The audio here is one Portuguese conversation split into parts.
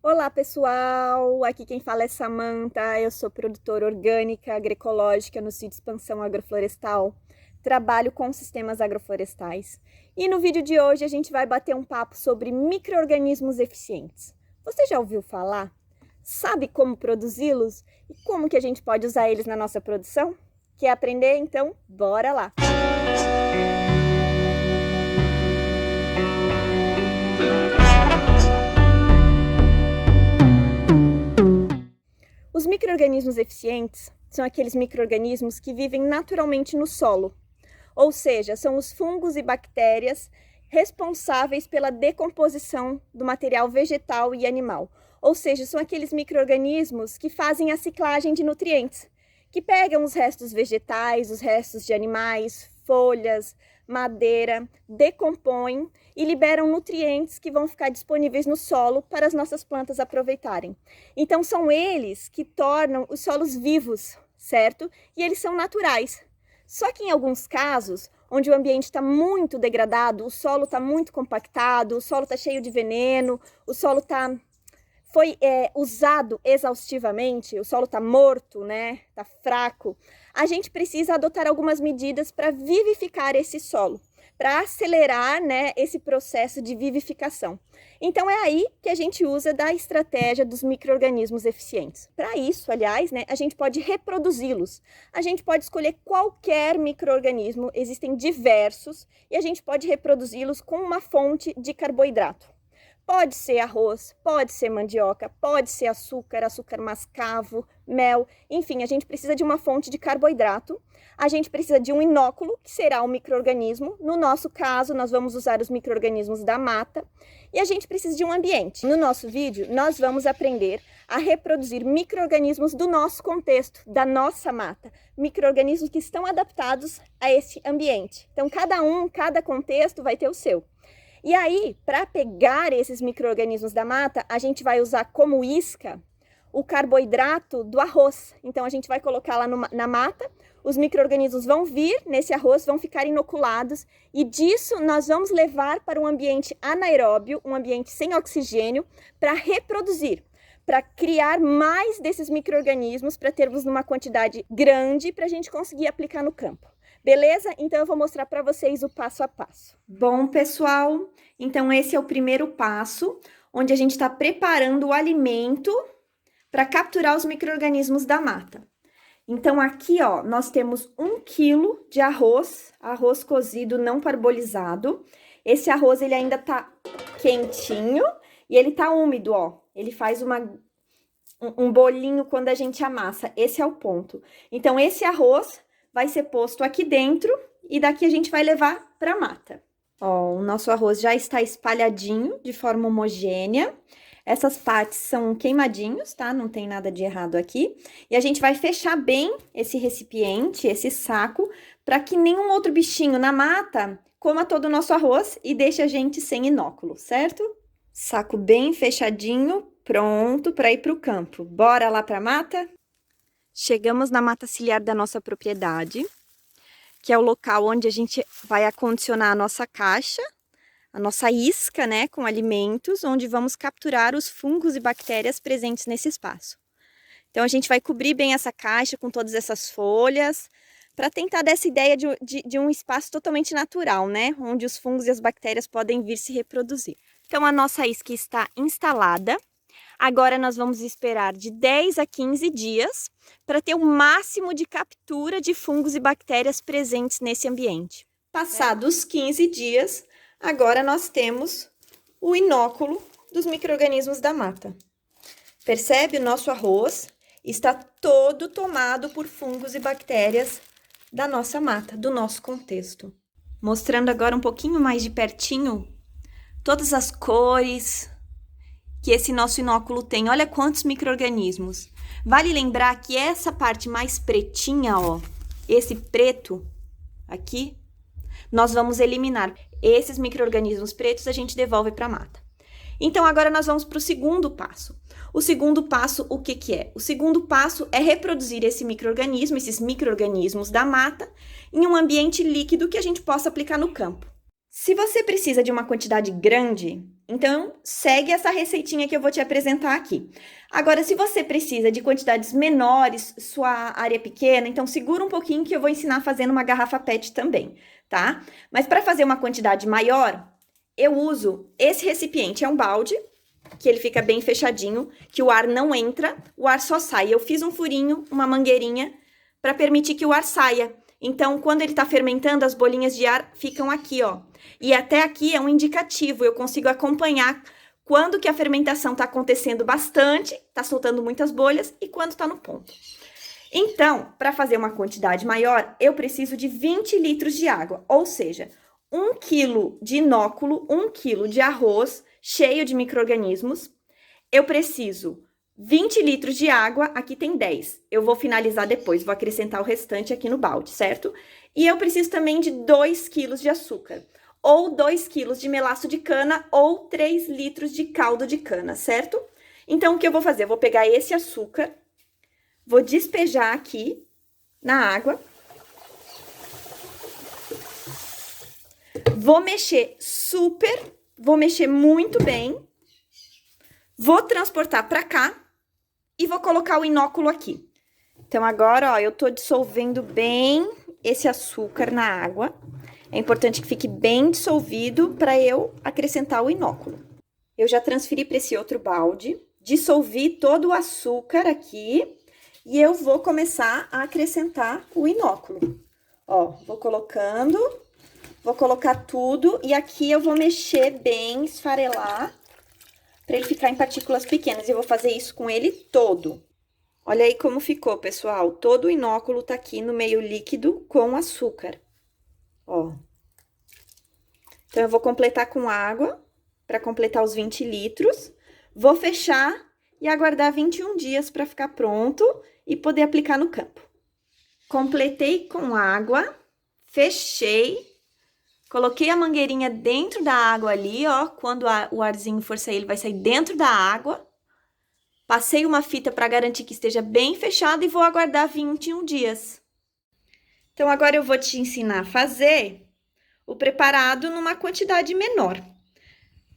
Olá, pessoal! Aqui quem fala é Samantha, eu sou produtora orgânica agroecológica no sítio Expansão Agroflorestal. Trabalho com sistemas agroflorestais. E no vídeo de hoje a gente vai bater um papo sobre micro-organismos eficientes. Você já ouviu falar? Sabe como produzi-los? E como que a gente pode usar eles na nossa produção? Quer aprender? Então, bora lá! Os micro-organismos eficientes são aqueles micro-organismos que vivem naturalmente no solo, ou seja, são os fungos e bactérias responsáveis pela decomposição do material vegetal e animal. Ou seja, são aqueles micro-organismos que fazem a ciclagem de nutrientes, que pegam os restos vegetais, os restos de animais, folhas, madeira, decompõem e liberam nutrientes que vão ficar disponíveis no solo para as nossas plantas aproveitarem. Então são eles que tornam os solos vivos, certo? E eles são naturais. Só que em alguns casos, onde o ambiente está muito degradado, o solo está muito compactado, o solo está cheio de veneno, o solo foi usado exaustivamente, o solo está morto, né? Está fraco. A gente precisa adotar algumas medidas para vivificar esse solo, para acelerar, né, esse processo de vivificação. Então é aí que a gente usa da estratégia dos micro-organismos eficientes. Para isso, aliás, né, a gente pode reproduzi-los. A gente pode escolher qualquer micro-organismo, existem diversos, e a gente pode reproduzi-los com uma fonte de carboidrato. Pode ser arroz, pode ser mandioca, pode ser açúcar, açúcar mascavo, mel, enfim, a gente precisa de uma fonte de carboidrato, a gente precisa de um inóculo, que será um micro-organismo, no nosso caso nós vamos usar os micro-organismos da mata, e a gente precisa de um ambiente. No nosso vídeo nós vamos aprender a reproduzir micro-organismos do nosso contexto, da nossa mata, micro-organismos que estão adaptados a esse ambiente. Então cada contexto vai ter o seu. E aí, para pegar esses micro-organismos da mata, a gente vai usar como isca o carboidrato do arroz. Então, a gente vai colocar lá na mata, os micro-organismos vão vir nesse arroz, vão ficar inoculados, e disso nós vamos levar para um ambiente anaeróbio, um ambiente sem oxigênio, para reproduzir, para criar mais desses micro-organismos, para termos uma quantidade grande, para a gente conseguir aplicar no campo. Beleza? Então eu vou mostrar para vocês o passo a passo. Bom, pessoal, então esse é o primeiro passo, onde a gente está preparando o alimento para capturar os micro-organismos da mata. Então aqui, ó, nós temos 1 quilo de arroz cozido não parbolizado. Esse arroz, ele ainda tá quentinho e ele tá úmido, ó. Ele faz um bolinho quando a gente amassa, esse é o ponto. Então esse arroz vai ser posto aqui dentro e daqui a gente vai levar para a mata. Ó, o nosso arroz já está espalhadinho de forma homogênea. Essas partes são queimadinhos, tá? Não tem nada de errado aqui. E a gente vai fechar bem esse recipiente, esse saco, para que nenhum outro bichinho na mata coma todo o nosso arroz e deixe a gente sem inóculo, certo? Saco bem fechadinho, pronto para ir para o campo. Bora lá para a mata? Chegamos na mata ciliar da nossa propriedade, que é o local onde a gente vai acondicionar a nossa caixa, a nossa isca, né, com alimentos, onde vamos capturar os fungos e bactérias presentes nesse espaço. Então, a gente vai cobrir bem essa caixa com todas essas folhas, para tentar dar essa ideia de um espaço totalmente natural, né, onde os fungos e as bactérias podem vir se reproduzir. Então, a nossa isca está instalada. Agora nós vamos esperar de 10 a 15 dias para ter o máximo de captura de fungos e bactérias presentes nesse ambiente. Passados 15 dias, agora nós temos o inóculo dos micro-organismos da mata. Percebe? O nosso arroz está todo tomado por fungos e bactérias da nossa mata, do nosso contexto. Mostrando agora um pouquinho mais de pertinho todas as cores que esse nosso inóculo tem. Olha quantos micro-organismos. Vale lembrar que essa parte mais pretinha, ó, esse preto aqui, nós vamos eliminar. Esses micro-organismos pretos a gente devolve para a mata. Então, agora nós vamos para o segundo passo. O segundo passo, o que que é? O segundo passo é reproduzir esse micro-organismo, esses micro-organismos da mata, em um ambiente líquido que a gente possa aplicar no campo. Se você precisa de uma quantidade grande, Então, segue essa receitinha que eu vou te apresentar aqui. Agora, se você precisa de quantidades menores, sua área é pequena, então segura um pouquinho que eu vou ensinar fazendo uma garrafa PET também, tá? Mas para fazer uma quantidade maior, eu uso esse recipiente, é um balde, que ele fica bem fechadinho, que o ar não entra, o ar só sai. Eu fiz um furinho, uma mangueirinha, para permitir que o ar saia. Então, quando ele tá fermentando, as bolinhas de ar ficam aqui, ó. E até aqui é um indicativo, eu consigo acompanhar quando que a fermentação tá acontecendo bastante, tá soltando muitas bolhas, e quando tá no ponto. Então, para fazer uma quantidade maior, eu preciso de 20 litros de água, ou seja, 1 quilo de inóculo, 1 quilo de arroz cheio de micro-organismos. Eu preciso 20 litros de água, aqui tem 10. Eu vou finalizar depois, vou acrescentar o restante aqui no balde, certo? E eu preciso também de 2 quilos de açúcar, ou 2 quilos de melaço de cana, ou 3 litros de caldo de cana, certo? Então, o que eu vou fazer? Eu vou pegar esse açúcar, vou despejar aqui na água. Vou mexer vou mexer muito bem. Vou transportar para cá e vou colocar o inóculo aqui. Então, agora, ó, eu tô dissolvendo bem esse açúcar na água. É importante que fique bem dissolvido para eu acrescentar o inóculo. Eu já transferi para esse outro balde, dissolvi todo o açúcar aqui e eu vou começar a acrescentar o inóculo. Ó, vou colocando, vou colocar tudo e aqui eu vou mexer bem, esfarelar, para ele ficar em partículas pequenas. Eu vou fazer isso com ele todo. Olha aí como ficou, pessoal. Todo o inóculo tá aqui no meio líquido com açúcar. Ó. Então, eu vou completar com água, para completar os 20 litros. Vou fechar e aguardar 21 dias para ficar pronto e poder aplicar no campo. Completei com água, fechei, coloquei a mangueirinha dentro da água ali, ó. Quando o arzinho for sair, ele vai sair dentro da água. Passei uma fita para garantir que esteja bem fechado e vou aguardar 21 dias. Então, agora eu vou te ensinar a fazer o preparado numa quantidade menor,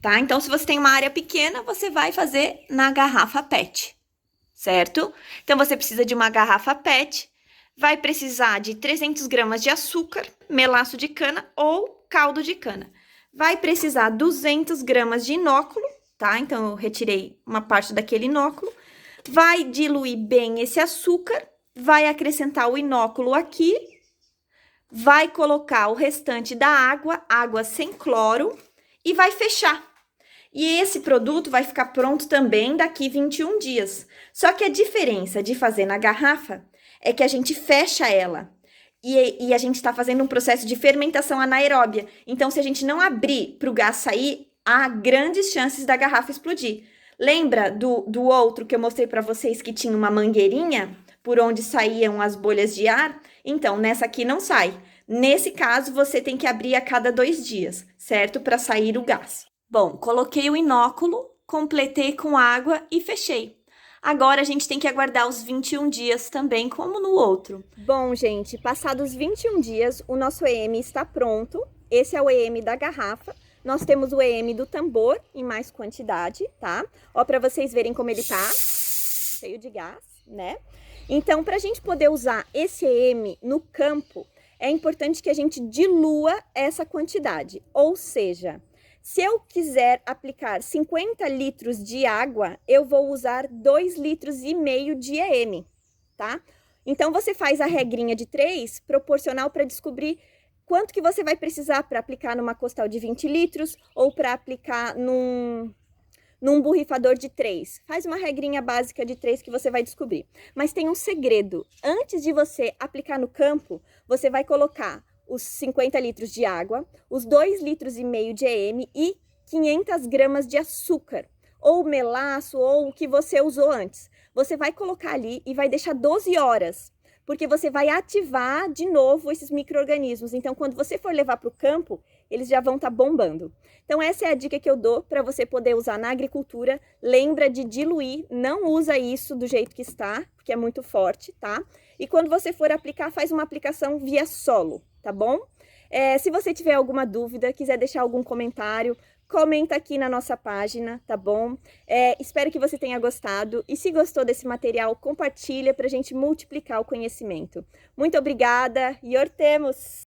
tá? Então, se você tem uma área pequena, você vai fazer na garrafa PET, certo? Então, você precisa de uma garrafa PET, vai precisar de 300 gramas de açúcar, melaço de cana ou caldo de cana. Vai precisar 200 gramas de inóculo, tá? Então, eu retirei uma parte daquele inóculo. Vai diluir bem esse açúcar, vai acrescentar o inóculo aqui, vai colocar o restante da água, água sem cloro, e vai fechar. E esse produto vai ficar pronto também daqui 21 dias. Só que a diferença de fazer na garrafa é que a gente fecha ela. E a gente está fazendo um processo de fermentação anaeróbia. Então, se a gente não abrir para o gás sair, há grandes chances da garrafa explodir. Lembra do outro que eu mostrei para vocês que tinha uma mangueirinha por onde saíam as bolhas de ar? Então, nessa aqui não sai. Nesse caso, você tem que abrir a cada 2 dias, certo? Para sair o gás. Bom, coloquei o inóculo, completei com água e fechei. Agora, a gente tem que aguardar os 21 dias também, como no outro. Bom, gente, passados 21 dias, o nosso EM está pronto. Esse é o EM da garrafa. Nós temos o EM do tambor em mais quantidade, tá? Ó, para vocês verem como ele tá, cheio de gás, né? Então, para a gente poder usar esse EM no campo, é importante que a gente dilua essa quantidade. Ou seja, se eu quiser aplicar 50 litros de água, eu vou usar 2,5 litros de EM, tá? Então, você faz a regrinha de 3, proporcional para descobrir quanto que você vai precisar para aplicar numa costal de 20 litros ou para aplicar num borrifador de 3. Faz uma regrinha básica de 3 que você vai descobrir. Mas tem um segredo. Antes de você aplicar no campo, você vai colocar os 50 litros de água, os 2,5 litros de EM e 500 gramas de açúcar, ou melaço, ou o que você usou antes. Você vai colocar ali e vai deixar 12 horas, porque você vai ativar de novo esses micro-organismos. Então, quando você for levar para o campo, eles já vão estar bombando. Então, essa é a dica que eu dou para você poder usar na agricultura. Lembra de diluir, não usa isso do jeito que está, porque é muito forte, tá? E quando você for aplicar, faz uma aplicação via solo, tá bom? Se você tiver alguma dúvida, quiser deixar algum comentário, comenta aqui na nossa página, tá bom? Espero que você tenha gostado e se gostou desse material, compartilha para a gente multiplicar o conhecimento. Muito obrigada e ortemos!